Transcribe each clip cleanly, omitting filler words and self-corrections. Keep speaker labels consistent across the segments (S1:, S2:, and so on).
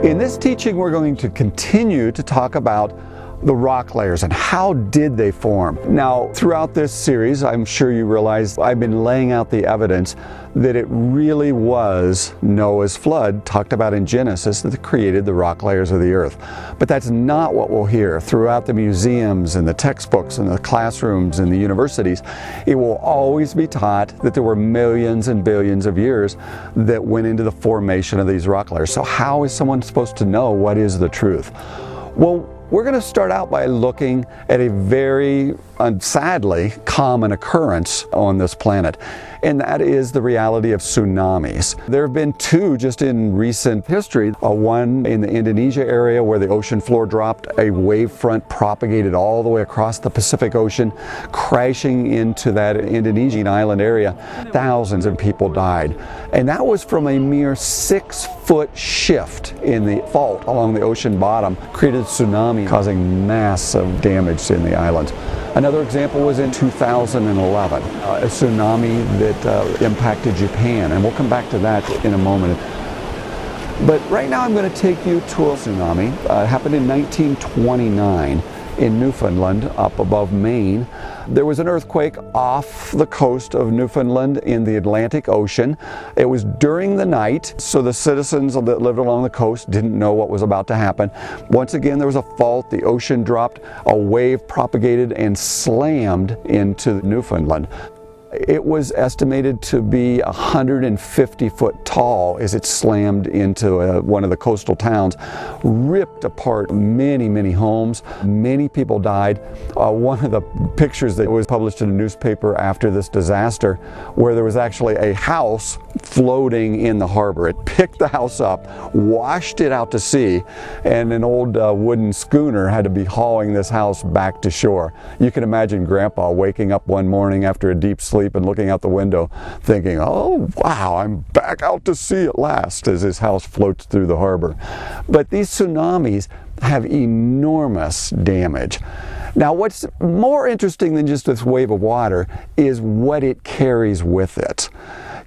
S1: In this teaching, we're going to continue to talk about the rock layers and how did they form. Now, throughout this series, I'm sure you realize I've been laying out the evidence that it really was Noah's flood, talked about in Genesis, that created the rock layers of the earth. But that's not what we'll hear throughout the museums and the textbooks and the classrooms and the universities. It will always be taught that there were millions and billions of years that went into the formation of these rock layers. So how is someone supposed to know what is the truth? Well, we're going to start out by looking at a very, sadly, common occurrence on this planet, and that is the reality of tsunamis. There have been two just in recent history, one in the Indonesia area where the ocean floor dropped, a wave front propagated all the way across the Pacific Ocean, crashing into that Indonesian island area. Thousands of people died, and that was from a mere 6-foot shift in the fault along the ocean bottom, created a tsunami causing massive damage in the islands. Another example was in 2011, a tsunami that impacted Japan, and we'll come back to that in a moment. But right now I'm going to take you to a tsunami. It happened in 1929 in Newfoundland, up above Maine. There was an earthquake off the coast of Newfoundland in the Atlantic Ocean. It was during the night, so the citizens that lived along the coast didn't know what was about to happen. Once again, there was a fault. The ocean dropped, a wave propagated and slammed into Newfoundland. It was estimated to be 150 foot tall as it slammed into one of the coastal towns, ripped apart many homes. Many people died. One of the pictures that was published in a newspaper after this disaster, where there was actually a house floating in the harbor. It picked the house up, washed it out to sea, and an old wooden schooner had to be hauling this house back to shore. You can imagine Grandpa waking up one morning after a deep sleep and looking out the window thinking, oh wow, I'm back out to sea at last, as his house floats through the harbor. But these tsunamis have enormous damage. Now, what's more interesting than just this wave of water is what it carries with it.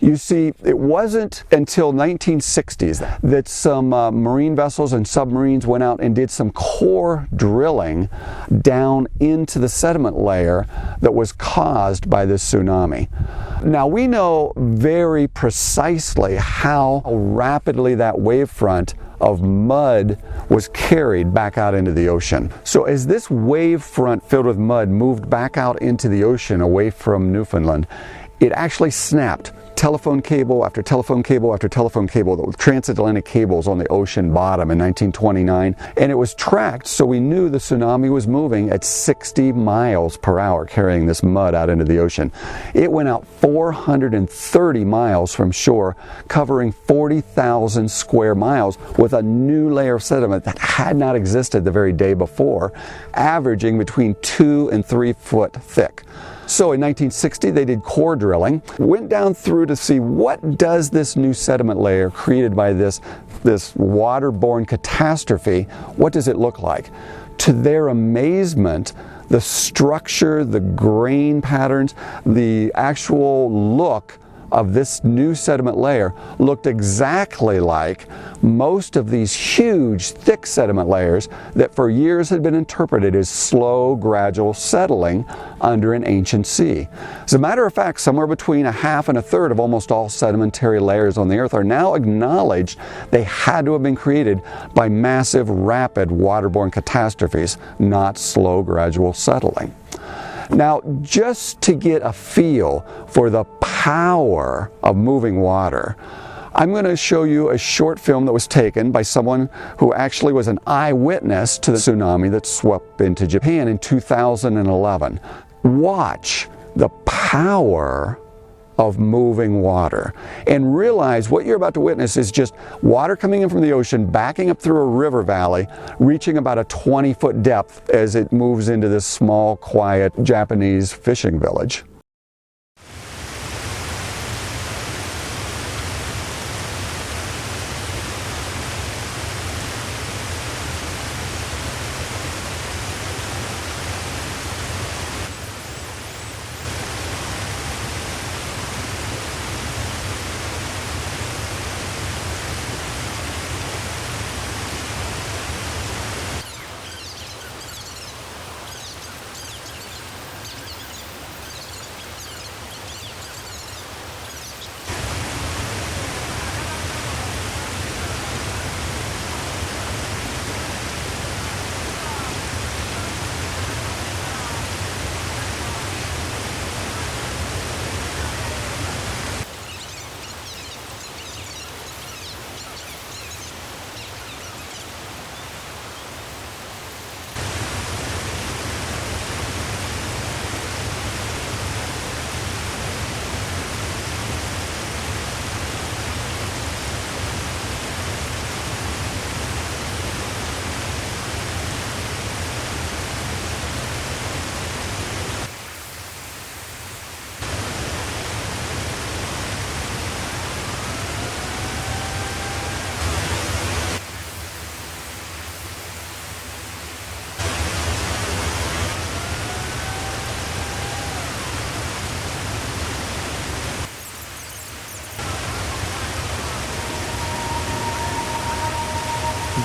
S1: You see, it wasn't until 1960s that some marine vessels and submarines went out and did some core drilling down into the sediment layer that was caused by this tsunami. Now, we know very precisely how rapidly that wavefront of mud was carried back out into the ocean. So as this wave front filled with mud moved back out into the ocean away from Newfoundland, it actually snapped telephone cable after telephone cable after telephone cable, the transatlantic cables on the ocean bottom in 1929, and it was tracked, so we knew the tsunami was moving at 60 miles per hour, carrying this mud out into the ocean. It went out 430 miles from shore, covering 40,000 square miles with a new layer of sediment that had not existed the very day before, averaging between 2 and 3 foot thick. So in 1960, they did core drilling, went down through to see what does this new sediment layer created by this waterborne catastrophe, what does it look like? To their amazement, the structure, the grain patterns, the actual look of this new sediment layer looked exactly like most of these huge, thick sediment layers that for years had been interpreted as slow, gradual settling under an ancient sea. As a matter of fact, somewhere between a half and a third of almost all sedimentary layers on the earth are now acknowledged they had to have been created by massive, rapid waterborne catastrophes, not slow, gradual settling. Now, just to get a feel for the power of moving water, I'm going to show you a short film that was taken by someone who actually was an eyewitness to the tsunami that swept into Japan in 2011. Watch the power of moving water and realize what you're about to witness is just water coming in from the ocean, backing up through a river valley, reaching about a 20-foot depth as it moves into this small, quiet Japanese fishing village.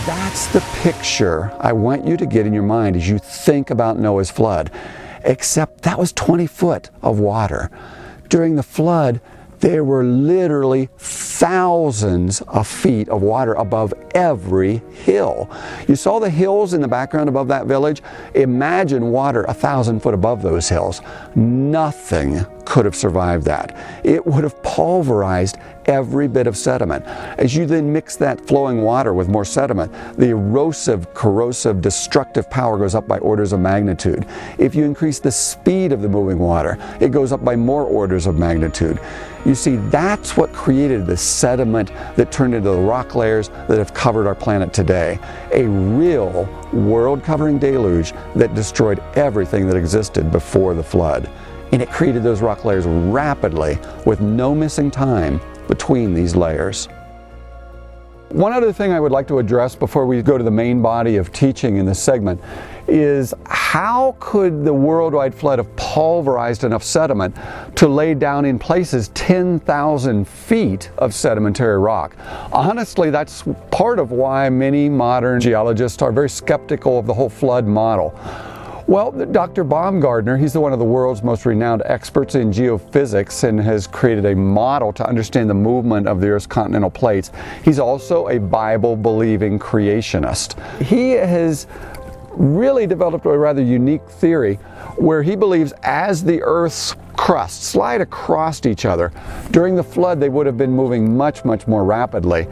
S1: That's the picture I want you to get in your mind as you think about Noah's flood. Except that was 20 foot of water. During the flood, there were literally thousands of feet of water above every hill. You saw the hills in the background above that village? Imagine water 1,000 foot above those hills. Nothing could have survived that. It would have pulverized every bit of sediment. As you then mix that flowing water with more sediment, the erosive, corrosive, destructive power goes up by orders of magnitude. If you increase the speed of the moving water, it goes up by more orders of magnitude. You see, that's what created the sediment that turned into the rock layers that have covered our planet today. A real world-covering deluge that destroyed everything that existed before the flood. And it created those rock layers rapidly with no missing time between these layers. One other thing I would like to address before we go to the main body of teaching in this segment is how could the worldwide flood have pulverized enough sediment to lay down in places 10,000 feet of sedimentary rock? Honestly, that's part of why many modern geologists are very skeptical of the whole flood model. Well, Dr. Baumgartner, he's one of the world's most renowned experts in geophysics and has created a model to understand the movement of the Earth's continental plates. He's also a Bible-believing creationist. He has really developed a rather unique theory where he believes as the Earth's crusts slide across each other, during the flood they would have been moving much, much more rapidly.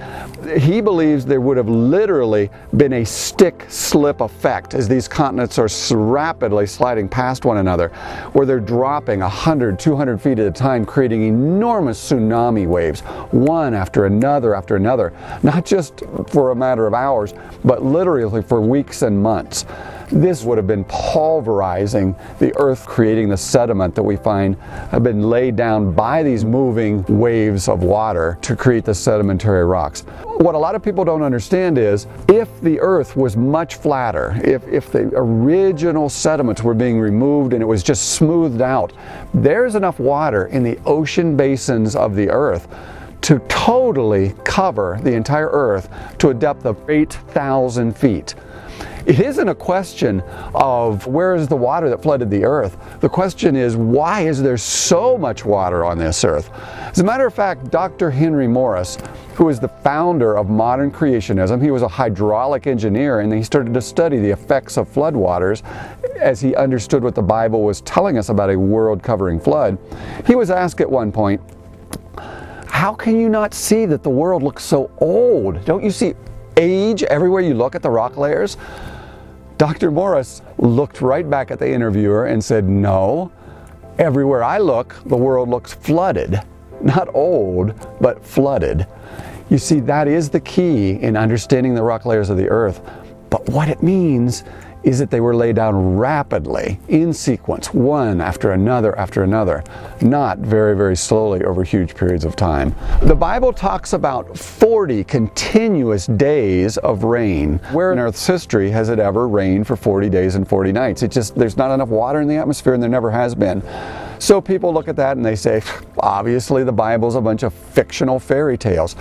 S1: He believes there would have literally been a stick-slip effect as these continents are rapidly sliding past one another, where they're dropping 100, 200 feet at a time, creating enormous tsunami waves, one after another, not just for a matter of hours, but literally for weeks and months. This would have been pulverizing the Earth, creating the sediment that we find have been laid down by these moving waves of water to create the sedimentary rocks. What a lot of people don't understand is if the Earth was much flatter, if the original sediments were being removed and it was just smoothed out, there's enough water in the ocean basins of the Earth to totally cover the entire Earth to a depth of 8,000 feet. It isn't a question of where is the water that flooded the Earth. The question is, why is there so much water on this Earth? As a matter of fact, Dr. Henry Morris, who is the founder of modern creationism, he was a hydraulic engineer and he started to study the effects of floodwaters as he understood what the Bible was telling us about a world-covering flood. He was asked at one point, how can you not see that the world looks so old? Don't you see age everywhere you look at the rock layers? Dr. Morris looked right back at the interviewer and said, no, everywhere I look, the world looks flooded. Not old, but flooded. You see, that is the key in understanding the rock layers of the Earth. But what it means is that they were laid down rapidly, in sequence, one after another, not very, very slowly over huge periods of time. The Bible talks about 40 continuous days of rain. Where in Earth's history has it ever rained for 40 days and 40 nights? There's not enough water in the atmosphere and there never has been. So people look at that and they say, obviously the Bible's a bunch of fictional fairy tales.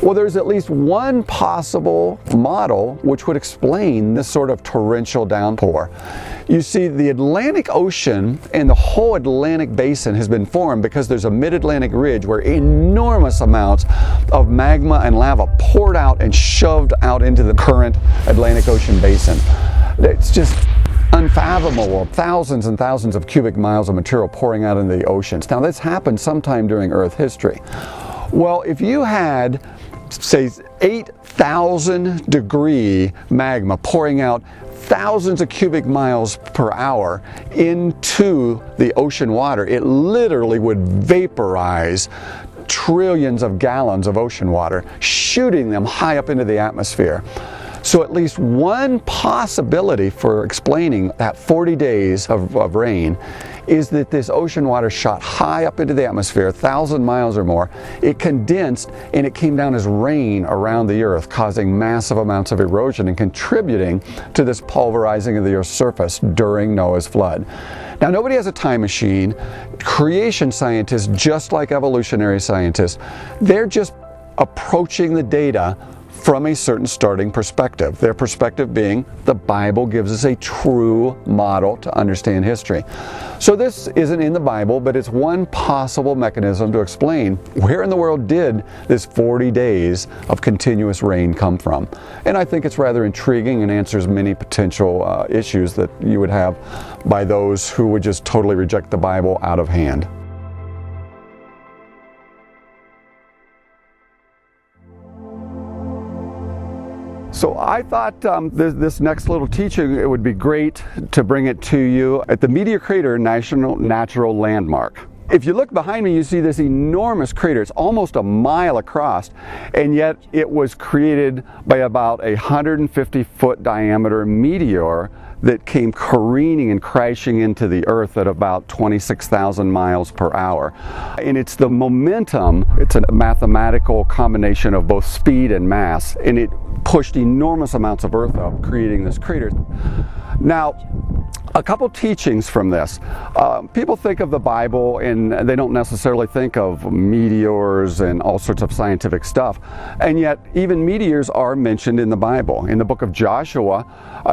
S1: Well, there's at least one possible model which would explain this sort of torrential downpour. You see, the Atlantic Ocean and the whole Atlantic basin has been formed because there's a mid-Atlantic ridge where enormous amounts of magma and lava poured out and shoved out into the current Atlantic Ocean basin. It's just unfathomable, thousands and thousands of cubic miles of material pouring out into the oceans. Now, this happened sometime during Earth history. Well, if you had, say, 8,000 degree magma pouring out thousands of cubic miles per hour into the ocean water, it literally would vaporize trillions of gallons of ocean water, shooting them high up into the atmosphere. So at least one possibility for explaining that 40 days of rain is that this ocean water shot high up into the atmosphere, 1,000 miles or more. It condensed and it came down as rain around the Earth, causing massive amounts of erosion and contributing to this pulverizing of the Earth's surface during Noah's flood. Now, nobody has a time machine. Creation scientists, just like evolutionary scientists, they're just approaching the data from a certain starting perspective. Their perspective being the Bible gives us a true model to understand history. So this isn't in the Bible, but it's one possible mechanism to explain where in the world did this 40 days of continuous rain come from. And I think it's rather intriguing and answers many potential issues that you would have by those who would just totally reject the Bible out of hand. So I thought this next little teaching, it would be great to bring it to you at the Meteor Crater National Natural Landmark. If you look behind me, you see this enormous crater. It's almost a mile across, and yet it was created by about a 150-foot diameter meteor that came careening and crashing into the earth at about 26,000 miles per hour. And it's the momentum, it's a mathematical combination of both speed and mass, and it pushed enormous amounts of earth up, creating this crater. Now, a couple teachings from this. People think of the Bible and they don't necessarily think of meteors and all sorts of scientific stuff. And yet, even meteors are mentioned in the Bible. In the book of Joshua,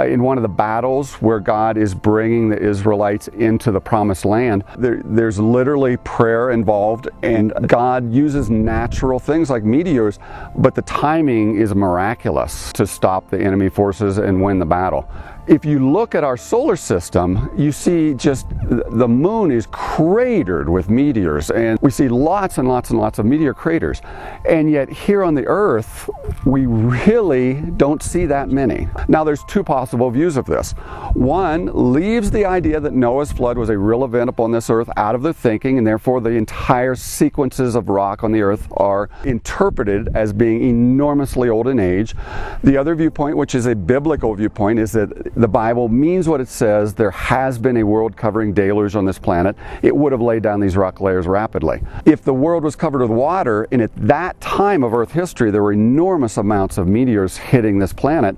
S1: in one of the battles where God is bringing the Israelites into the promised land, there's literally prayer involved, and God uses natural things like meteors, but the timing is miraculous to stop the enemy forces and win the battle. If you look at our solar system, you see just the moon is cratered with meteors, and we see lots and lots and lots of meteor craters. And yet here on the Earth, we really don't see that many. Now there's two possible views of this. One leaves the idea that Noah's flood was a real event upon this Earth out of their thinking, and therefore the entire sequences of rock on the Earth are interpreted as being enormously old in age. The other viewpoint, which is a biblical viewpoint, is that the Bible means what it says. There has been a world-covering deluge on this planet. It would have laid down these rock layers rapidly. If the world was covered with water, and at that time of Earth history there were enormous amounts of meteors hitting this planet,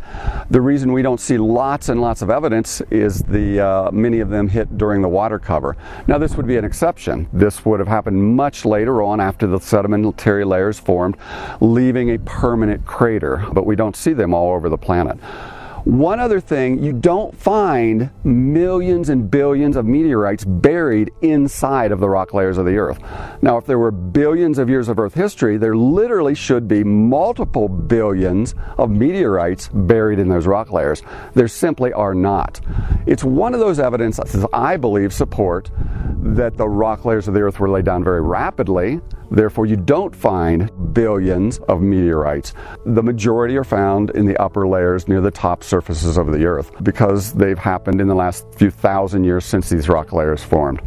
S1: the reason we don't see lots and lots of evidence is many of them hit during the water cover. Now this would be an exception. This would have happened much later on after the sedimentary layers formed, leaving a permanent crater, but we don't see them all over the planet. One other thing, you don't find millions and billions of meteorites buried inside of the rock layers of the Earth. Now, if there were billions of years of Earth history, there literally should be multiple billions of meteorites buried in those rock layers. There simply are not. It's one of those evidences I believe support that the rock layers of the Earth were laid down very rapidly. Therefore, you don't find billions of meteorites. The majority are found in the upper layers near the top surfaces of the Earth because they've happened in the last few thousand years since these rock layers formed.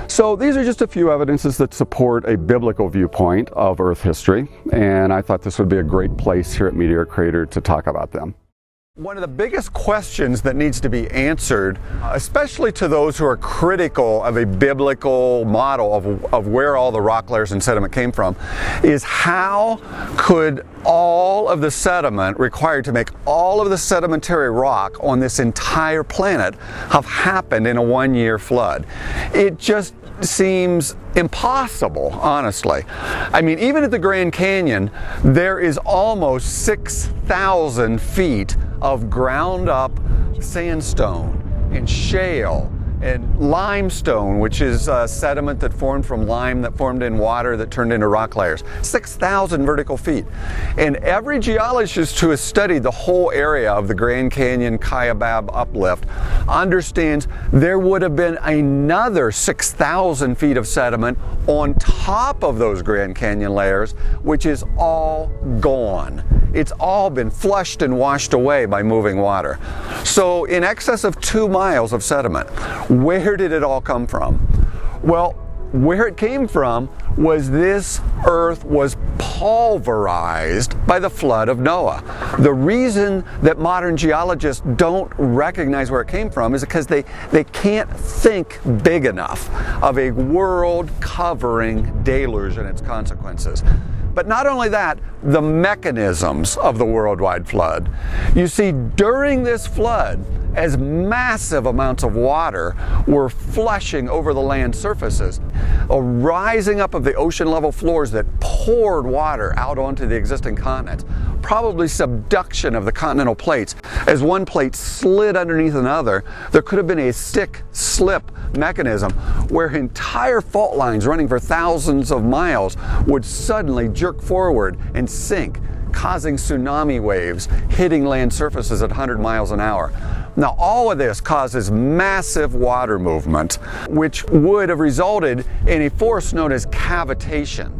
S1: So these are just a few evidences that support a biblical viewpoint of Earth history, and I thought this would be a great place here at Meteor Crater to talk about them. One of the biggest questions that needs to be answered, especially to those who are critical of a biblical model of where all the rock layers and sediment came from, is how could all of the sediment required to make all of the sedimentary rock on this entire planet have happened in a one-year flood? It just seems impossible, honestly. I mean, even at the Grand Canyon, there is almost 6,000 feet of ground up sandstone and shale and limestone, which is sediment that formed from lime that formed in water that turned into rock layers. 6,000 vertical feet. And every geologist who has studied the whole area of the Grand Canyon Kaibab uplift understands there would have been another 6,000 feet of sediment on top of those Grand Canyon layers, which is all gone. It's all been flushed and washed away by moving water. So in excess of 2 miles of sediment. Where did it all come from? Well, where it came from was this earth was pulverized by the flood of Noah. The reason that modern geologists don't recognize where it came from is because they can't think big enough of a world-covering deluge and its consequences. But not only that, the mechanisms of the worldwide flood. You see, during this flood, as massive amounts of water were flushing over the land surfaces. A rising up of the ocean level floors that poured water out onto the existing continents. Probably subduction of the continental plates. As one plate slid underneath another, there could have been a stick-slip mechanism where entire fault lines running for thousands of miles would suddenly jerk forward and sink, causing tsunami waves hitting land surfaces at 100 miles an hour. Now, all of this causes massive water movement, which would have resulted in a force known as cavitation.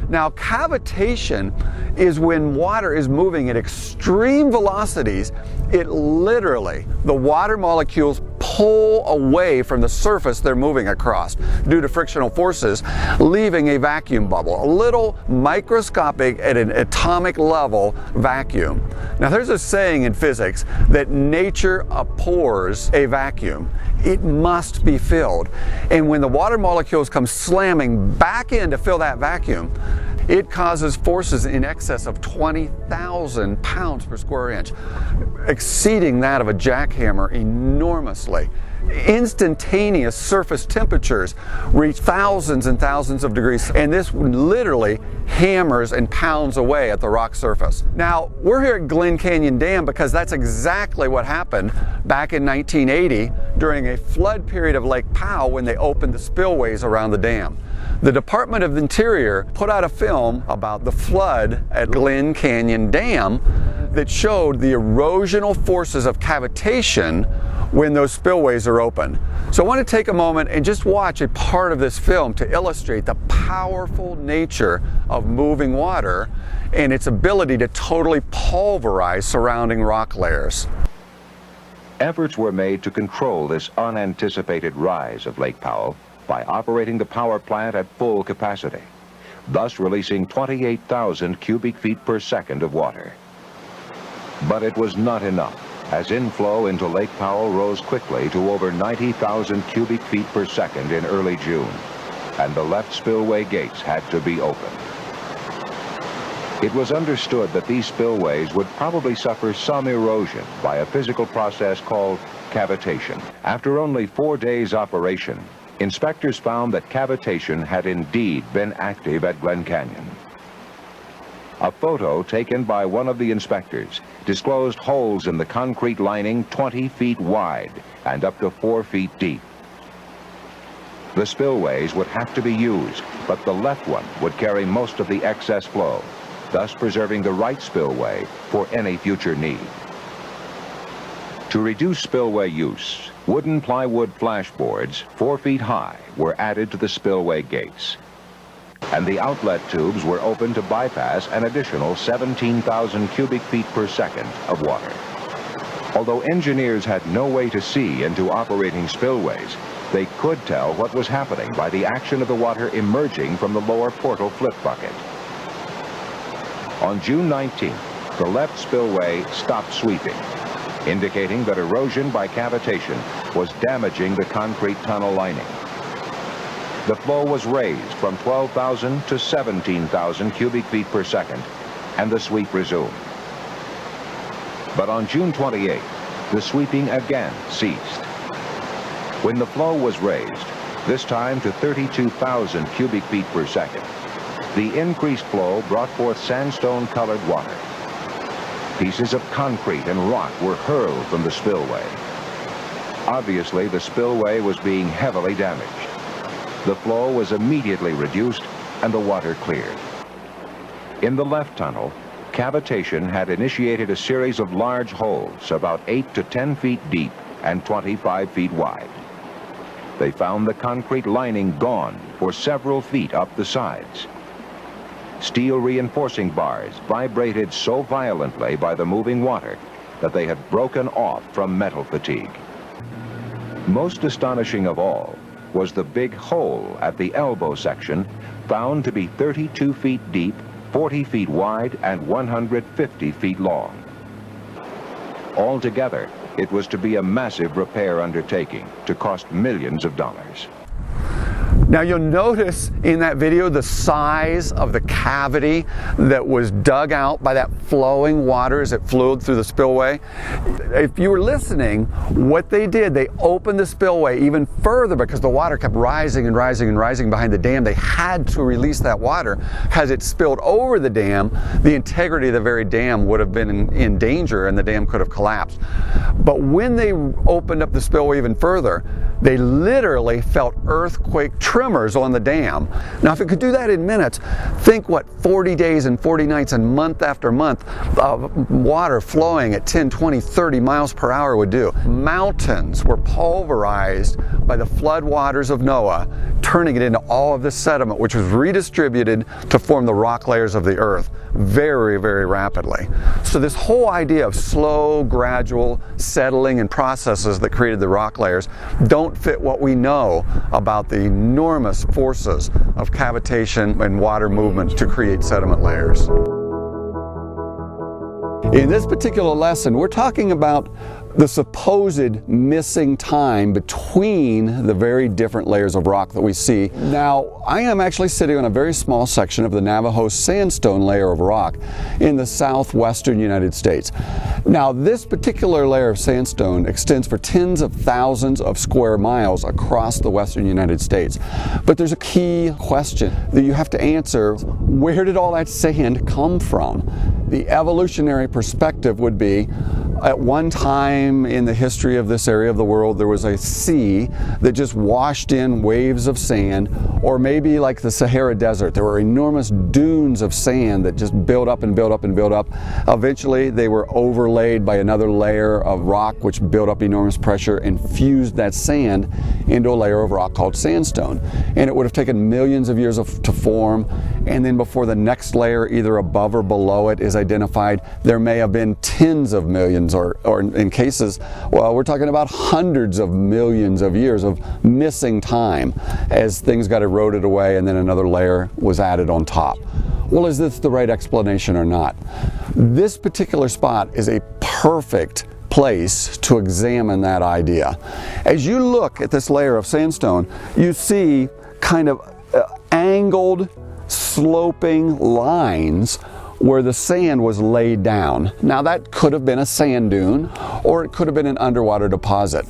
S1: Now, cavitation is when water is moving at extreme velocities. It literally, the water molecules pull away from the surface they're moving across due to frictional forces, leaving a vacuum bubble, a little microscopic at an atomic level vacuum. Now, there's a saying in physics that nature abhors a vacuum. It must be filled. And when the water molecules come slamming back in to fill that vacuum, it causes forces in excess of 20,000 pounds per square inch, exceeding that of a jackhammer enormously. Instantaneous surface temperatures reach thousands and thousands of degrees, and this literally hammers and pounds away at the rock surface. Now, we're here at Glen Canyon Dam because that's exactly what happened back in 1980 during a flood period of Lake Powell when they opened the spillways around the dam. The Department of the Interior put out a film about the flood at Glen Canyon Dam that showed the erosional forces of cavitation when those spillways are open. So I want to take a moment and just watch a part of this film to illustrate the powerful nature of moving water and its ability to totally pulverize surrounding rock layers.
S2: Efforts were made to control this unanticipated rise of Lake Powell by operating the power plant at full capacity, thus releasing 28,000 cubic feet per second of water. But it was not enough, as inflow into Lake Powell rose quickly to over 90,000 cubic feet per second in early June, and the left spillway gates had to be opened. It was understood that these spillways would probably suffer some erosion by a physical process called cavitation. After only 4 days operation, inspectors found that cavitation had indeed been active at Glen Canyon. A photo taken by one of the inspectors disclosed holes in the concrete lining 20 feet wide and up to 4 feet deep. The spillways would have to be used, but the left one would carry most of the excess flow, thus preserving the right spillway for any future need. To reduce spillway use, wooden plywood flashboards 4 feet high were added to the spillway gates, and the outlet tubes were opened to bypass an additional 17,000 cubic feet per second of water. Although engineers had no way to see into operating spillways, they could tell what was happening by the action of the water emerging from the lower portal flip bucket. On June 19th, the left spillway stopped sweeping, indicating that erosion by cavitation was damaging the concrete tunnel lining. The flow was raised from 12,000 to 17,000 cubic feet per second, and the sweep resumed. But on June 28th, the sweeping again ceased. When the flow was raised, this time to 32,000 cubic feet per second, the increased flow brought forth sandstone-colored water. Pieces of concrete and rock were hurled from the spillway. Obviously, the spillway was being heavily damaged. The flow was immediately reduced and the water cleared. In the left tunnel, cavitation had initiated a series of large holes about 8 to 10 feet deep and 25 feet wide. They found the concrete lining gone for several feet up the sides. Steel reinforcing bars vibrated so violently by the moving water that they had broken off from metal fatigue. Most astonishing of all was the big hole at the elbow section, found to be 32 feet deep, 40 feet wide, and 150 feet long. Altogether, it was to be a massive repair undertaking to cost millions of dollars.
S1: Now you'll notice in that video the size of the cavity that was dug out by that flowing water as it flowed through the spillway. If you were listening, what they did, they opened the spillway even further because the water kept rising and rising and rising behind the dam. They had to release that water. As it spilled over the dam, the integrity of the very dam would have been in danger and the dam could have collapsed. But when they opened up the spillway even further, they literally felt earthquake tremors on the dam. Now, if it could do that in minutes, think what 40 days and 40 nights and month after month of water flowing at 10, 20, 30 miles per hour would do. Mountains were pulverized by the flood waters of Noah, turning it into all of this sediment, which was redistributed to form the rock layers of the earth very, very rapidly. So this whole idea of slow, gradual settling and processes that created the rock layers don't fit what we know about the enormous forces of cavitation and water movement to create sediment layers. In this particular lesson, we're talking about the supposed missing time between the very different layers of rock that we see. Now, I am actually sitting on a very small section of the Navajo sandstone layer of rock in the southwestern United States. Now, this particular layer of sandstone extends for tens of thousands of square miles across the western United States. But there's a key question that you have to answer. Where did all that sand come from? The evolutionary perspective would be, at one time in the history of this area of the world, there was a sea that just washed in waves of sand, or maybe like the Sahara Desert, there were enormous dunes of sand that just built up and built up and built up. Eventually, they were overlaid by another layer of rock, which built up enormous pressure and fused that sand into a layer of rock called sandstone. And it would have taken millions of years to form, and then before the next layer, either above or below it, is identified, there may have been tens of millions, or in cases, well, we're talking about hundreds of millions of years of missing time as things got eroded away and then another layer was added on top. Well, is this the right explanation or not? This particular spot is a perfect place to examine that idea. As you look at this layer of sandstone, you see kind of angled, sloping lines where the sand was laid down. Now that could have been a sand dune, or it could have been an underwater deposit.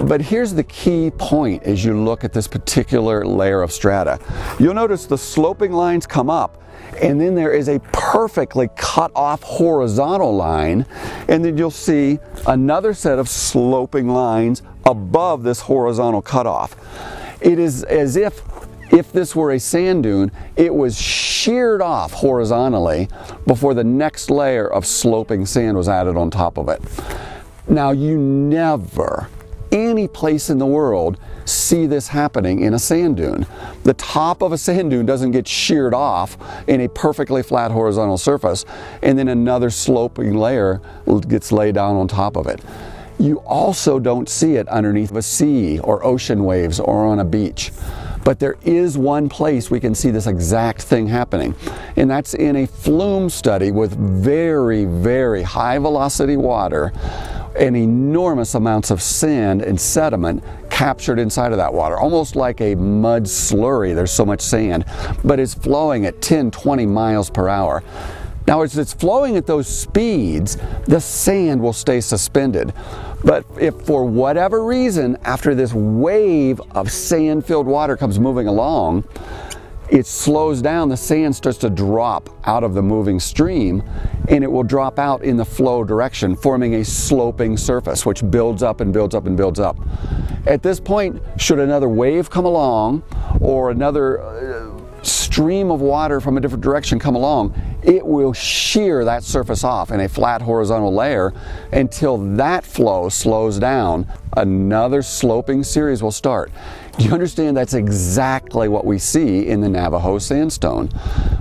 S1: But here's the key point as you look at this particular layer of strata. You'll notice the sloping lines come up, and then there is a perfectly cut off horizontal line, and then you'll see another set of sloping lines above this horizontal cutoff. It is as if this were a sand dune, it was sheared off horizontally before the next layer of sloping sand was added on top of it. Now, you never, any place in the world, see this happening in a sand dune. The top of a sand dune doesn't get sheared off in a perfectly flat horizontal surface, and then another sloping layer gets laid down on top of it. You also don't see it underneath a sea or ocean waves or on a beach. But there is one place we can see this exact thing happening, and that's in a flume study with very, very high velocity water and enormous amounts of sand and sediment captured inside of that water, almost like a mud slurry. There's so much sand, but it's flowing at 10, 20 miles per hour. Now, as it's flowing at those speeds, the sand will stay suspended. But if for whatever reason, after this wave of sand-filled water comes moving along, it slows down, the sand starts to drop out of the moving stream, and it will drop out in the flow direction, forming a sloping surface, which builds up and builds up and builds up. At this point, should another wave come along, or another stream of water from a different direction come along, it will shear that surface off in a flat horizontal layer until that flow slows down. Another sloping series will start. Do you understand? That's exactly what we see in the Navajo sandstone.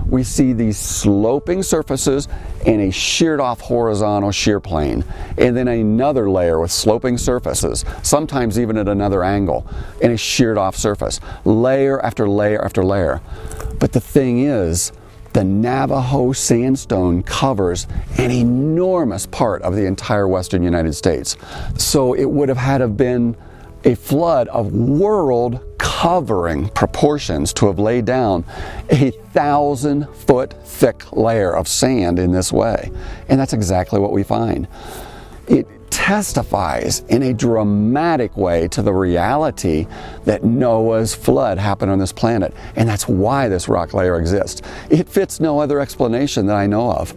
S1: We see these sloping surfaces and a sheared off horizontal shear plane, and then another layer with sloping surfaces, sometimes even at another angle, and a sheared off surface, layer after layer after layer. But the thing is, the Navajo sandstone covers an enormous part of the entire western United States. So it would have had to have been a flood of world hovering proportions to have laid down a 1,000-foot thick layer of sand in this way. And that's exactly what we find. It testifies in a dramatic way to the reality that Noah's flood happened on this planet, and that's why this rock layer exists. It fits no other explanation that I know of.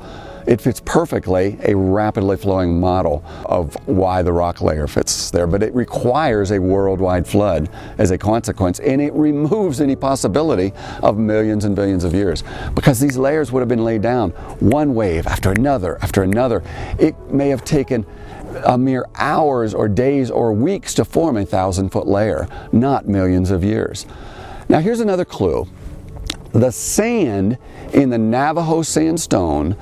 S1: It fits perfectly a rapidly flowing model of why the rock layer fits there, but it requires a worldwide flood as a consequence, and it removes any possibility of millions and billions of years, because these layers would have been laid down one wave after another after another. It may have taken a mere hours or days or weeks to form a 1,000-foot layer, not millions of years. Now here's another clue. The sand in the Navajo sandstone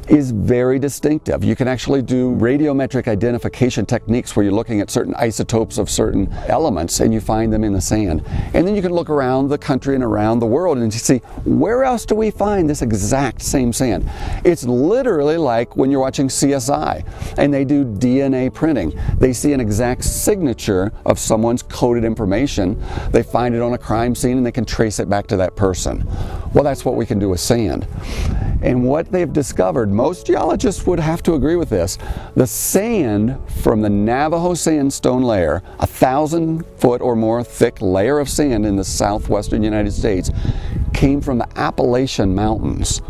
S1: is very distinctive. You can actually do radiometric identification techniques where you're looking at certain isotopes of certain elements and you find them in the sand. And then you can look around the country and around the world and you see, where else do we find this exact same sand? It's literally like when you're watching CSI and they do DNA printing. They see an exact signature of someone's coded information. They find it on a crime scene and they can trace it back to that person. Well, that's what we can do with sand. And what they've discovered, most geologists would have to agree with this, the sand from the Navajo sandstone layer, 1,000-foot or more thick layer of sand in the southwestern United States, came from the Appalachian Mountains.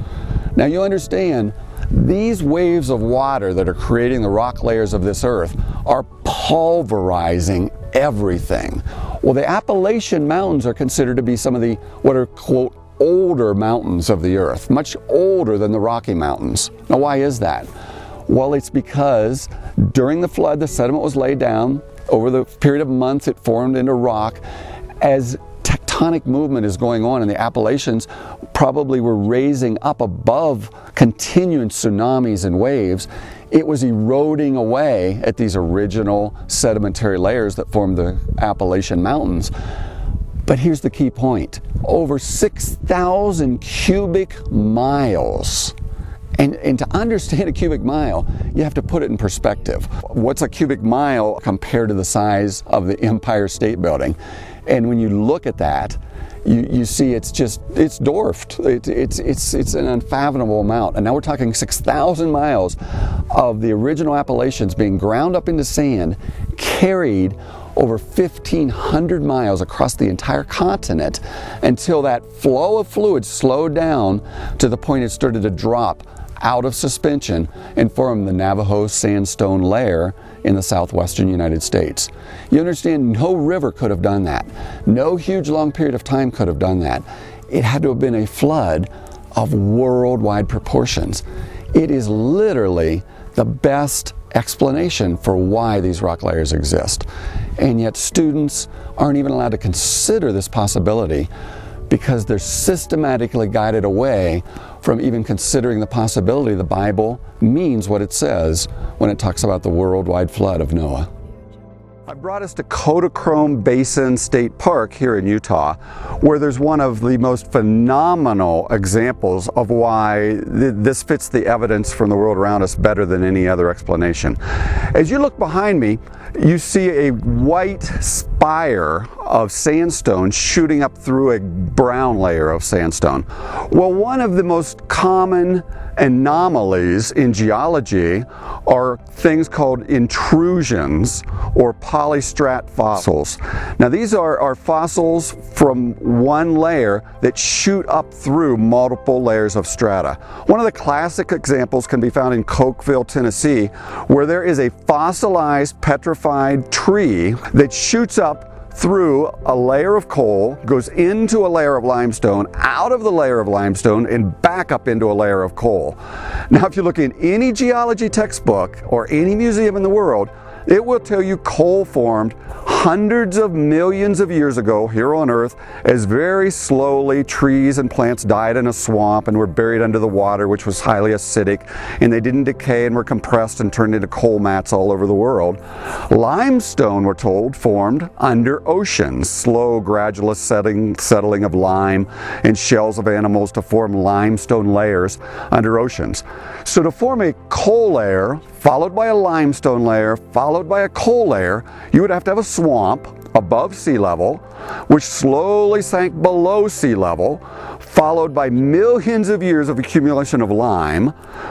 S1: Now you understand, these waves of water that are creating the rock layers of this earth are pulverizing everything. Well, the Appalachian Mountains are considered to be some of the, what are, quote, older mountains of the earth, much older than the Rocky Mountains. Now, why is that? Well, it's because during the flood, the sediment was laid down. Over the period of months, it formed into rock. As tectonic movement is going on, and the Appalachians probably were raising up above continuing tsunamis and waves, it was eroding away at these original sedimentary layers that formed the Appalachian Mountains. But here's the key point. Over 6,000 cubic miles. And to understand a cubic mile, you have to put it in perspective. What's a cubic mile compared to the size of the Empire State Building? And when you look at that, you see it's dwarfed. It's an unfathomable amount. And now we're talking 6,000 miles of the original Appalachians being ground up into sand, carried over 1,500 miles across the entire continent until that flow of fluid slowed down to the point it started to drop out of suspension and form the Navajo sandstone layer in the southwestern United States. You understand, no river could have done that. No huge long period of time could have done that. It had to have been a flood of worldwide proportions. It is literally the best explanation for why these rock layers exist. And yet students aren't even allowed to consider this possibility because they're systematically guided away from even considering the possibility the Bible means what it says when it talks about the worldwide flood of Noah. I brought us to Kodachrome Basin State Park here in Utah, where there's one of the most phenomenal examples of why this fits the evidence from the world around us better than any other explanation. As you look behind me, you see a white spire of sandstone shooting up through a brown layer of sandstone. Well, one of the most common anomalies in geology are things called intrusions or polystrat fossils. Now these are fossils from one layer that shoot up through multiple layers of strata. One of the classic examples can be found in Cokeville, Tennessee, where there is a fossilized petrified tree that shoots up through a layer of coal, goes into a layer of limestone, out of the layer of limestone, and back up into a layer of coal. Now, if you look in any geology textbook or any museum in the world, it will tell you coal formed hundreds of millions of years ago here on Earth as very slowly trees and plants died in a swamp and were buried under the water, which was highly acidic, and they didn't decay and were compressed and turned into coal mats all over the world. Limestone, we're told, formed under oceans, slow gradual settling of lime and shells of animals to form limestone layers under oceans. So to form a coal layer, followed by a limestone layer, followed by a coal layer, you would have to have a swamp, above sea level, which slowly sank below sea level, followed by millions of years of accumulation of lime,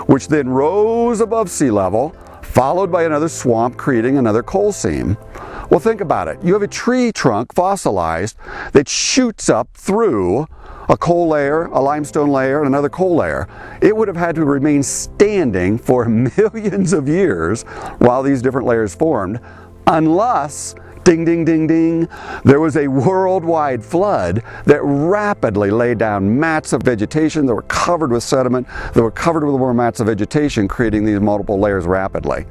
S1: which then rose above sea level, followed by another swamp creating another coal seam. Well, think about it. You have a tree trunk fossilized that shoots up through a coal layer, a limestone layer, and another coal layer. It would have had to remain standing for millions of years while these different layers formed, unless, ding, ding, ding, ding, there was a worldwide flood that rapidly laid down mats of vegetation that were covered with sediment, that were covered with more mats of vegetation, creating these multiple layers rapidly.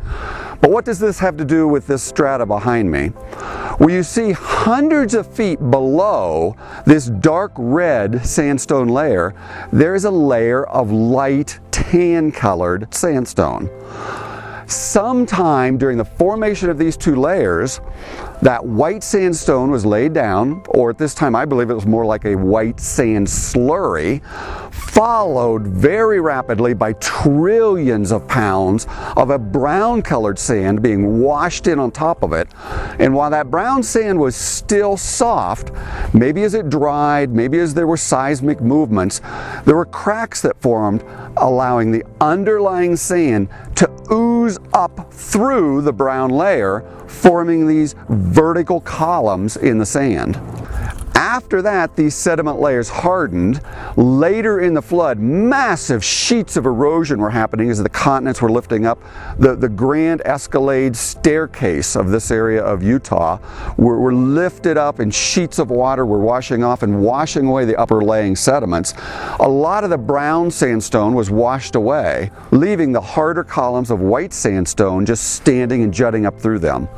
S1: But what does this have to do with this strata behind me? Well, you see hundreds of feet below this dark red sandstone layer, there is a layer of light tan-colored sandstone. Sometime during the formation of these two layers, that white sandstone was laid down, or at this time I believe it was more like a white sand slurry, followed very rapidly by trillions of pounds of a brown colored sand being washed in on top of it. And while that brown sand was still soft, maybe as it dried, maybe as there were seismic movements, there were cracks that formed, allowing the underlying sand to ooze up through the brown layer, forming these vertical columns in the sand. After that, these sediment layers hardened. Later in the flood, massive sheets of erosion were happening as the continents were lifting up. The Grand Escalade staircase of this area of Utah were lifted up, and sheets of water were washing off and washing away the upper laying sediments. A lot of the brown sandstone was washed away, leaving the harder columns of white sandstone just standing and jutting up through them.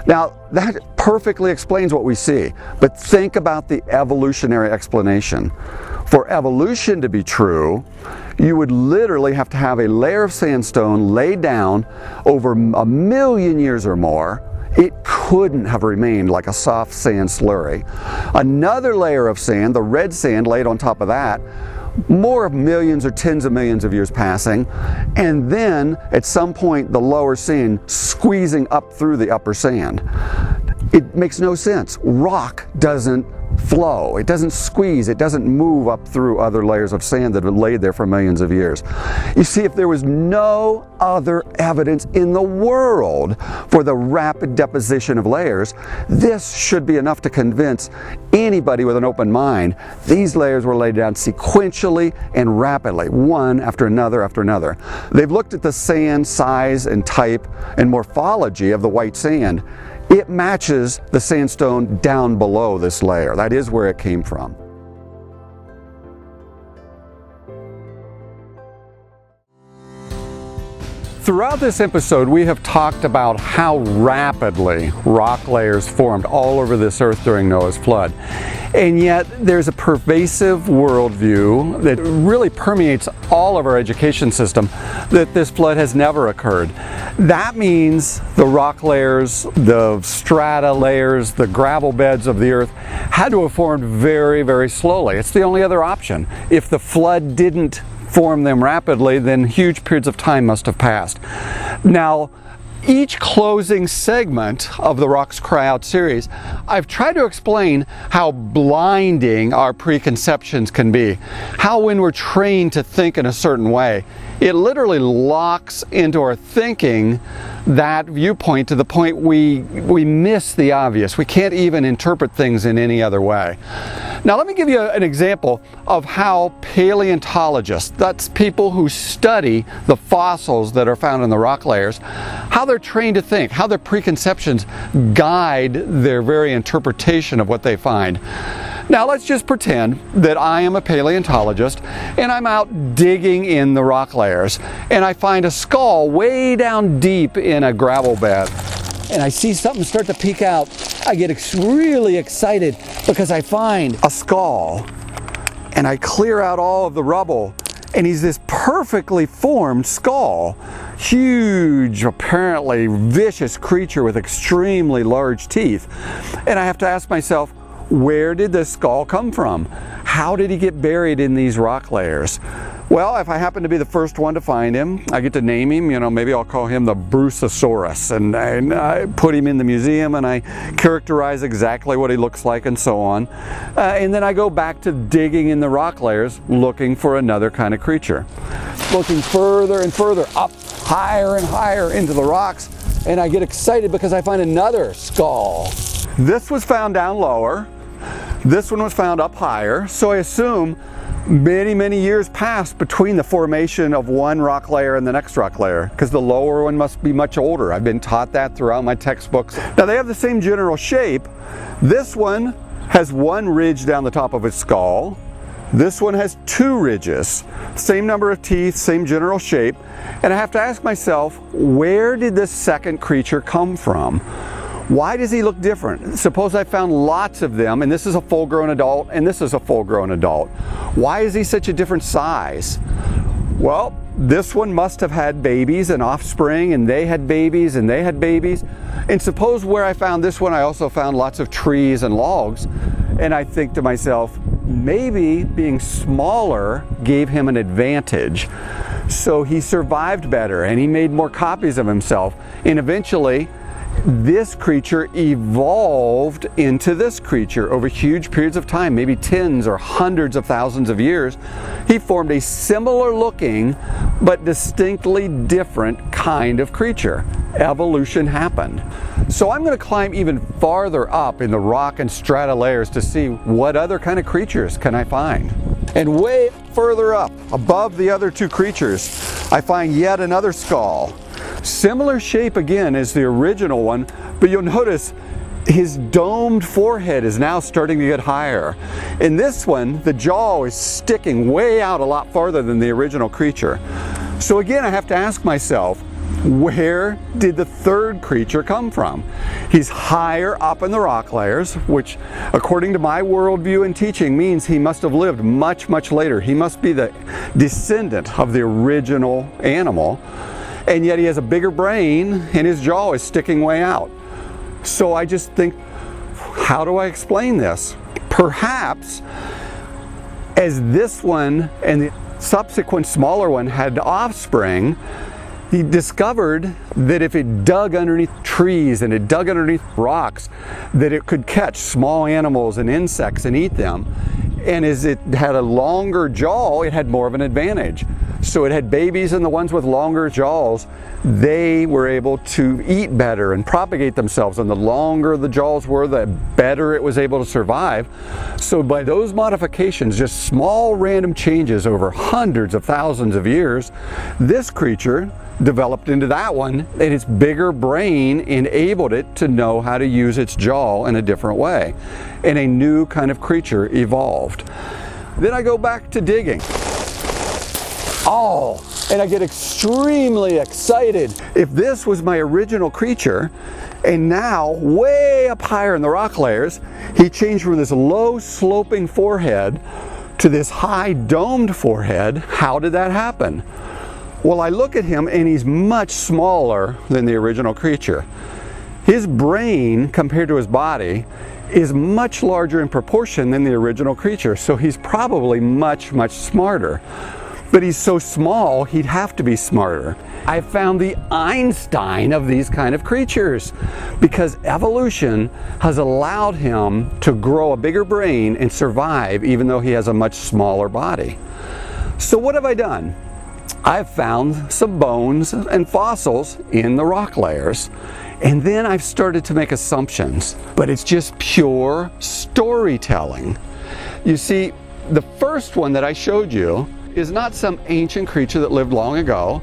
S1: Now, that perfectly explains what we see, but think about the evolutionary explanation. For evolution to be true, you would literally have to have a layer of sandstone laid down over 1 million years or more. It couldn't have remained like a soft sand slurry. Another layer of sand, the red sand, laid on top of that, more millions or tens of millions of years passing, and then at some point the lower sand squeezing up through the upper sand. It makes no sense. Rock doesn't flow, it doesn't squeeze, it doesn't move up through other layers of sand that have laid there for millions of years. You see, if there was no other evidence in the world for the rapid deposition of layers, this should be enough to convince anybody with an open mind these layers were laid down sequentially and rapidly, one after another after another. They've looked at the sand size and type and morphology of the white sand. It matches the sandstone down below this layer. That is where it came from. Throughout this episode, we have talked about how rapidly rock layers formed all over this earth during Noah's flood. And yet there's a pervasive worldview that really permeates all of our education system that this flood has never occurred. That means the rock layers, the strata layers, the gravel beds of the earth had to have formed very, very slowly. It's the only other option. If the flood didn't form them rapidly, then huge periods of time must have passed. Now, each closing segment of the Rocks Cry Out series, I've tried to explain how blinding our preconceptions can be. How when we're trained to think in a certain way, it literally locks into our thinking that viewpoint to the point we miss the obvious. We can't even interpret things in any other way. Now let me give you an example of how paleontologists, that's people who study the fossils that are found in the rock layers, how they're trained to think, how their preconceptions guide their very interpretation of what they find. Now let's just pretend that I am a paleontologist and I'm out digging in the rock layers and I find a skull way down deep in a gravel bed. And I see something start to peek out. I get really excited because I find a skull and I clear out all of the rubble and he's this perfectly formed skull. Huge, apparently vicious creature with extremely large teeth. And I have to ask myself, where did this skull come from? How did he get buried in these rock layers? Well, if I happen to be the first one to find him, I get to name him. You know, maybe I'll call him the Bruceosaurus, and I put him in the museum and I characterize exactly what he looks like and so on. And then I go back to digging in the rock layers looking for another kind of creature. Looking further and further up, higher and higher into the rocks, and I get excited because I find another skull. This was found down lower. This one was found up higher, so I assume many years passed between the formation of one rock layer and the next rock layer, because the lower one must be much older. I've been taught that throughout my textbooks. Now they have the same general shape. This one has one ridge down the top of its skull. This one has two ridges, same number of teeth, same general shape, and I have to ask myself, where did this second creature come from? Why does he look different? Suppose I found lots of them, and this is a full-grown adult, and this is a full-grown adult. Why is he such a different size? Well, this one must have had babies and offspring, and they had babies, and they had babies. And suppose where I found this one, I also found lots of trees and logs, and I think to myself, maybe being smaller gave him an advantage. So he survived better, and he made more copies of himself, and eventually, this creature evolved into this creature over huge periods of time, maybe tens or hundreds of thousands of years. He formed a similar looking but distinctly different kind of creature. Evolution happened. So I'm going to climb even farther up in the rock and strata layers to see what other kind of creatures can I find. And way further up, above the other two creatures, I find yet another skull. Similar shape again as the original one, but you'll notice his domed forehead is now starting to get higher. In this one, the jaw is sticking way out a lot farther than the original creature. So again, I have to ask myself, where did the third creature come from? He's higher up in the rock layers, which according to my worldview and teaching means he must have lived much later. He must be the descendant of the original animal. And yet he has a bigger brain and his jaw is sticking way out. So I just think, how do I explain this? Perhaps as this one and the subsequent smaller one had offspring, he discovered that if it dug underneath trees and it dug underneath rocks, that it could catch small animals and insects and eat them. And as it had a longer jaw, it had more of an advantage. So it had babies, and the ones with longer jaws, they were able to eat better and propagate themselves. And the longer the jaws were, the better it was able to survive. So by those modifications, just small random changes over hundreds of thousands of years, this creature developed into that one, and its bigger brain enabled it to know how to use its jaw in a different way. And a new kind of creature evolved. Then I go back to digging. And I get extremely excited. If this was my original creature, and now way up higher in the rock layers, he changed from this low sloping forehead to this high domed forehead, how did that happen? Well, I look at him and he's much smaller than the original creature. His brain, compared to his body, is much larger in proportion than the original creature, so he's probably much smarter. But he's so small, he'd have to be smarter. I found the Einstein of these kind of creatures, because evolution has allowed him to grow a bigger brain and survive even though he has a much smaller body. So what have I done? I've found some bones and fossils in the rock layers, and then I've started to make assumptions, but it's just pure storytelling. You see, the first one that I showed you is not some ancient creature that lived long ago.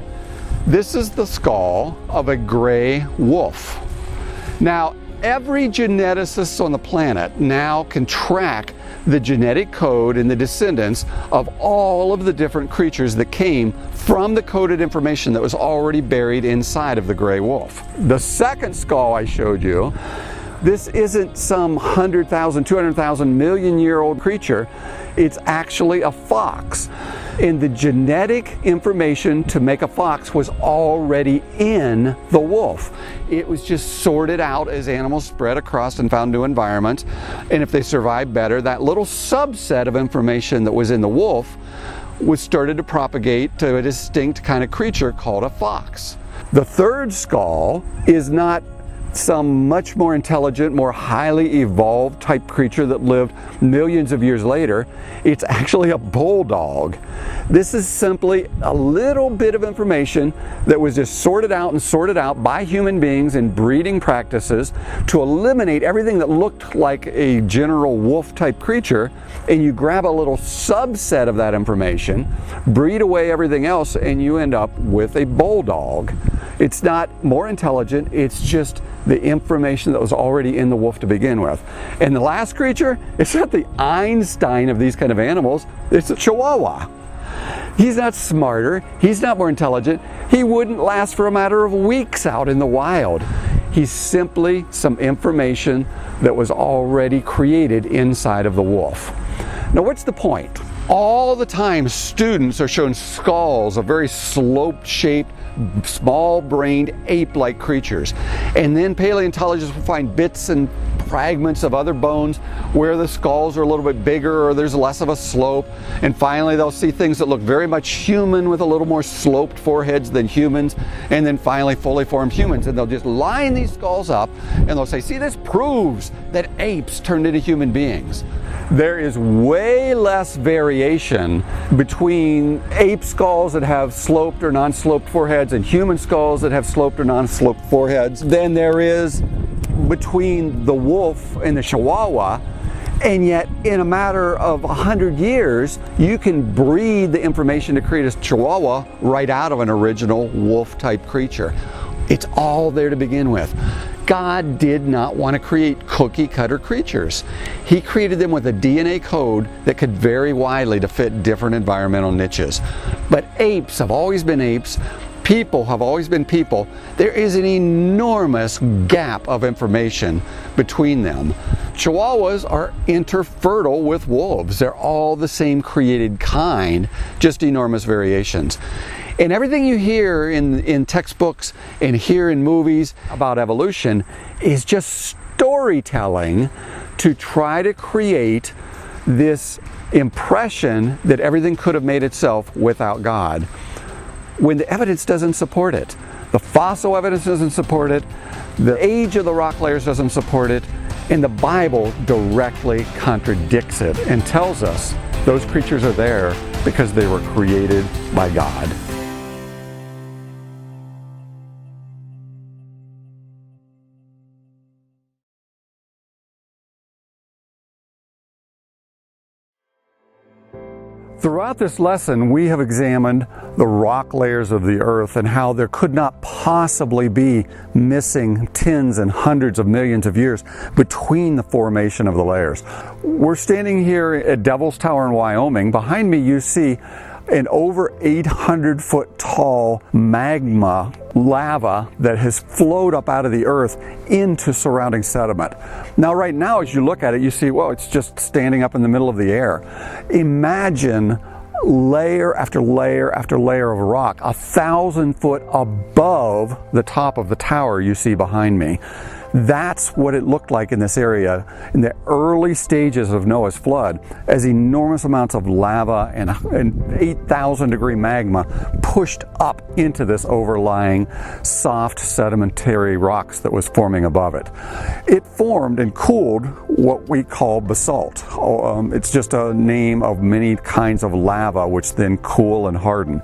S1: This is the skull of a gray wolf. Now, every geneticist on the planet now can track the genetic code and the descendants of all of the different creatures that came from the coded information that was already buried inside of the gray wolf. The second skull I showed you, this isn't some 100,000, 200,000 million-year-old creature. It's actually a fox. And the genetic information to make a fox was already in the wolf. It was just sorted out as animals spread across and found new environments. And if they survived better, that little subset of information that was in the wolf was started to propagate to a distinct kind of creature called a fox. The third skull is not some much more intelligent, more highly evolved type creature that lived millions of years later. It's actually a bulldog. This is simply a little bit of information that was just sorted out by human beings in breeding practices to eliminate everything that looked like a general wolf type creature, and you grab a little subset of that information, breed away everything else, and you end up with a bulldog. It's not more intelligent, it's just the information that was already in the wolf to begin with. And the last creature, it's not the Einstein of these kind of animals, it's a Chihuahua. He's not smarter, he's not more intelligent, he wouldn't last for a matter of weeks out in the wild. He's simply some information that was already created inside of the wolf. Now what's the point? All the time students are shown skulls of very slope-shaped, small-brained, ape-like creatures. And then paleontologists will find bits and fragments of other bones where the skulls are a little bit bigger or there's less of a slope. And finally they'll see things that look very much human with a little more sloped foreheads than humans. And then finally fully formed humans. And they'll just line these skulls up and they'll say, see, this proves that apes turned into human beings. There is way less variation between ape skulls that have sloped or non-sloped foreheads and human skulls that have sloped or non-sloped foreheads than there is between the wolf and the Chihuahua. And yet in a matter of 100 years you can breed the information to create a Chihuahua right out of an original wolf type creature. It's all there to begin with. God did not want to create cookie cutter creatures. He created them with a DNA code that could vary widely to fit different environmental niches. But apes have always been apes. People have always been people. There is an enormous gap of information between them. Chihuahuas are interfertile with wolves. They're all the same created kind, just enormous variations. And everything you hear in textbooks and hear in movies about evolution is just storytelling to try to create this impression that everything could have made itself without God, when the evidence doesn't support it. The fossil evidence doesn't support it, the age of the rock layers doesn't support it, and the Bible directly contradicts it and tells us those creatures are there because they were created by God. Throughout this lesson, we have examined the rock layers of the earth and how there could not possibly be missing tens and hundreds of millions of years between the formation of the layers. We're standing here at Devil's Tower in Wyoming. Behind me you see an over 800-foot tall magma lava that has flowed up out of the earth into surrounding sediment. Now right now as you look at it you see, well, it's just standing up in the middle of the air. Imagine layer after layer after layer of rock 1,000 foot above the top of the tower you see behind me. That's what it looked like in this area in the early stages of Noah's flood, as enormous amounts of lava and 8,000 degree magma pushed up into this overlying soft sedimentary rocks that was forming above it. It formed and cooled what we call basalt. It's just a name of many kinds of lava which then cool and harden.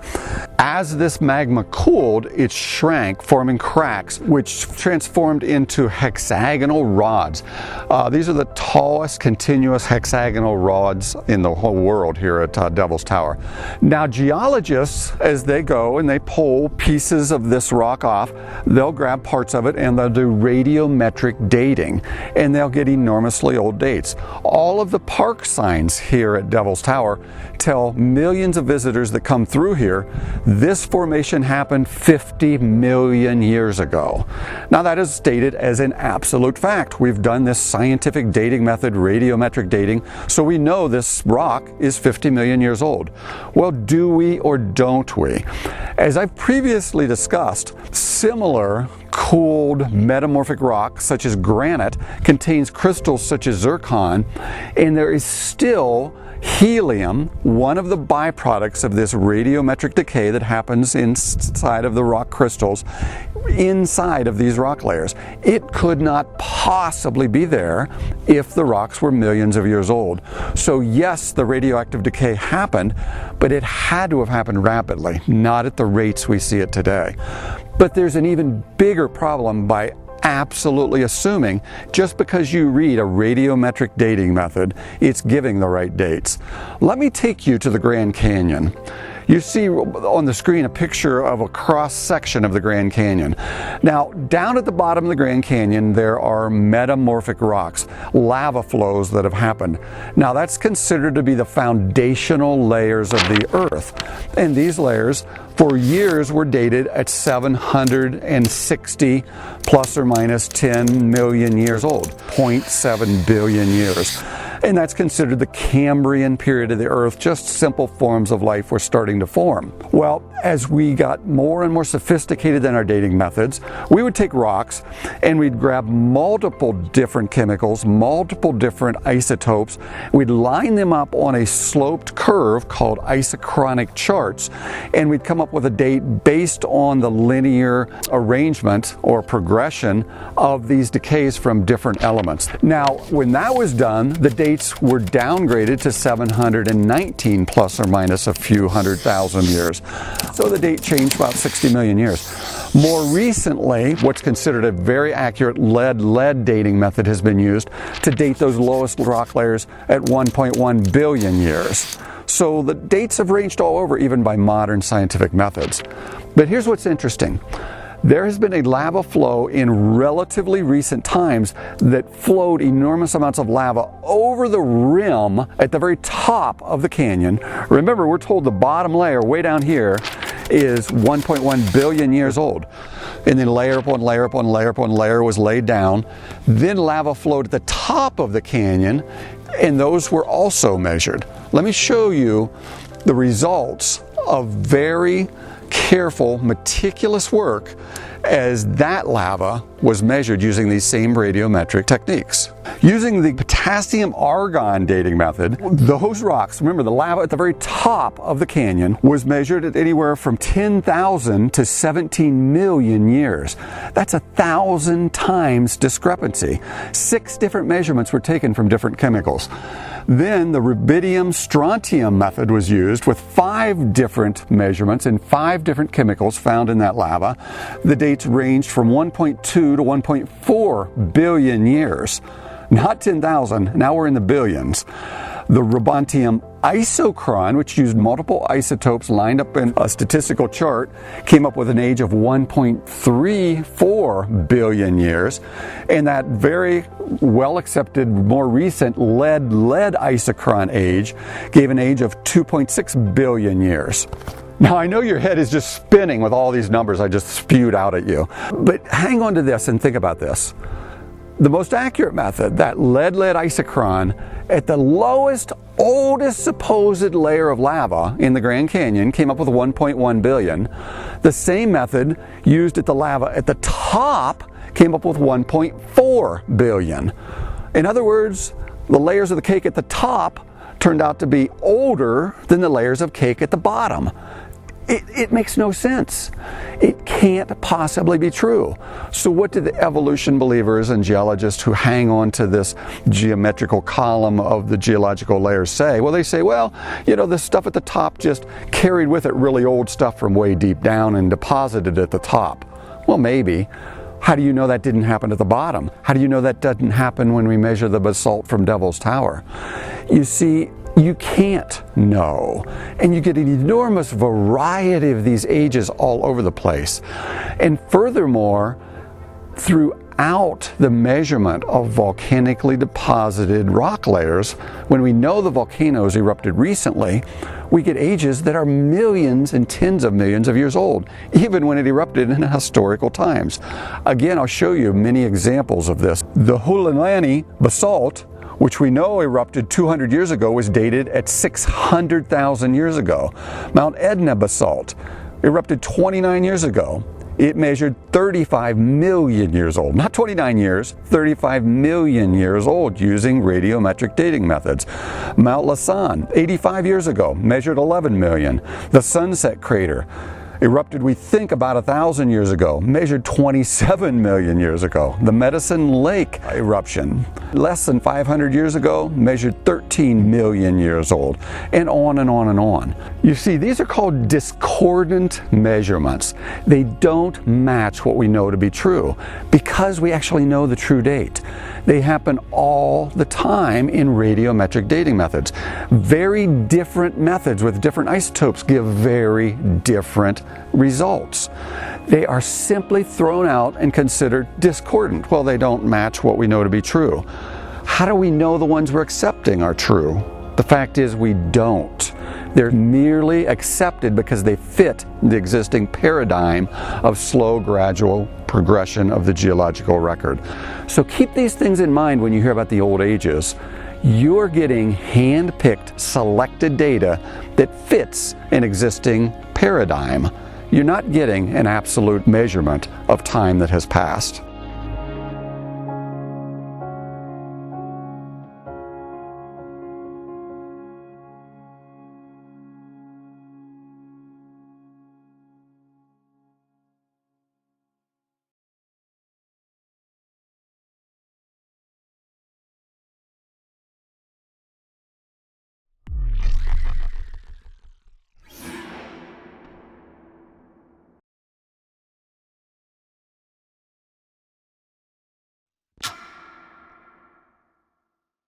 S1: As this magma cooled, it shrank, forming cracks, which transformed into hexagonal rods. These are the tallest continuous hexagonal rods in the whole world here at Devil's Tower. Now geologists, as they go and they pull pieces of this rock off, they'll grab parts of it and they'll do radiometric dating, and they'll get enormously old dates. All of the park signs here at Devil's Tower tell millions of visitors that come through here this formation happened 50 million years ago. Now that is stated as an absolute fact. We've done this scientific dating method, radiometric dating, so we know this rock is 50 million years old. Well, do we or don't we? As I've previously discussed, similar cooled metamorphic rock such as granite contains crystals such as zircon, and there is still Helium, one of the byproducts of this radiometric decay that happens inside of the rock crystals, inside of these rock layers, it could not possibly be there if the rocks were millions of years old. So yes, the radioactive decay happened, but it had to have happened rapidly, not at the rates we see it today. But there's an even bigger problem by absolutely assuming just because you read a radiometric dating method, it's giving the right dates. Let me take you to the Grand Canyon. You see on the screen a picture of a cross-section of the Grand Canyon. Now, down at the bottom of the Grand Canyon, there are metamorphic rocks, lava flows that have happened. Now, that's considered to be the foundational layers of the Earth. And these layers, for years, were dated at 760 plus or minus 10 million years old, 0.7 billion years. And that's considered the Cambrian period of the Earth. Just simple forms of life were starting to form. Well, as we got more and more sophisticated in our dating methods, we would take rocks and we'd grab multiple different chemicals, multiple different isotopes. We'd line them up on a sloped curve called isochronic charts, and we'd come up with a date based on the linear arrangement or progression of these decays from different elements. Now, when that was done, the dates were downgraded to 719 plus or minus a few 100,000 years. So the date changed about 60 million years. More recently, what's considered a very accurate lead dating method has been used to date those lowest rock layers at 1.1 billion years. So the dates have ranged all over, even by modern scientific methods. But here's what's interesting. There has been a lava flow in relatively recent times that flowed enormous amounts of lava over the rim at the very top of the canyon. Remember, we're told the bottom layer way down here is 1.1 billion years old. And then layer upon layer upon layer upon layer was laid down. Then lava flowed at the top of the canyon, and those were also measured. Let me show you the results of very careful, meticulous work as that lava was measured using these same radiometric techniques. Using the potassium-argon dating method, those rocks, remember the lava at the very top of the canyon, was measured at anywhere from 10,000 to 17 million years. That's 1,000 times discrepancy. 6 different measurements were taken from different chemicals. Then the rubidium-strontium method was used with 5 different measurements and 5 different chemicals found in that lava. The dates ranged from 1.2 to 1.4 billion years. Not 10,000, now we're in the billions. The rubantium isochron, which used multiple isotopes lined up in a statistical chart, came up with an age of 1.34 billion years. And that very well accepted, more recent lead isochron age gave an age of 2.6 billion years. Now, I know your head is just spinning with all these numbers I just spewed out at you, but hang on to this and think about this. The most accurate method, that lead isochron, at the lowest, oldest supposed layer of lava in the Grand Canyon came up with 1.1 billion. The same method used at the lava at the top came up with 1.4 billion. In other words, the layers of the cake at the top turned out to be older than the layers of cake at the bottom. It makes no sense. It can't possibly be true. So what do the evolution believers and geologists who hang on to this geometrical column of the geological layers say? Well, they say, well, you know, the stuff at the top just carried with it really old stuff from way deep down and deposited at the top. Well, maybe. How do you know that didn't happen at the bottom? How do you know that doesn't happen when we measure the basalt from Devil's Tower? You see, you can't know. And you get an enormous variety of these ages all over the place. And furthermore, throughout the measurement of volcanically deposited rock layers, when we know the volcanoes erupted recently, we get ages that are millions and tens of millions of years old, even when it erupted in historical times. Again, I'll show you many examples of this. The Hulilani basalt, which we know erupted 200 years ago, was dated at 600,000 years ago. Mount Etna basalt erupted 29 years ago. It measured 35 million years old, not 29 years, 35 million years old using radiometric dating methods. Mount Lasan, 85 years ago, measured 11 million. The Sunset Crater erupted, we think, about 1,000 years ago, measured 27 million years ago. The Medicine Lake eruption, less than 500 years ago, measured 13 million years old, and on and on and on. You see, these are called discordant measurements. They don't match what we know to be true because we actually know the true date. They happen all the time in radiometric dating methods. Very different methods with different isotopes give very different results. They are simply thrown out and considered discordant. Well, they don't match what we know to be true. How do we know the ones we're accepting are true? The fact is we don't. They're merely accepted because they fit the existing paradigm of slow, gradual progression of the geological record. So keep these things in mind when you hear about the old ages. You're getting hand-picked, selected data that fits an existing paradigm. You're not getting an absolute measurement of time that has passed.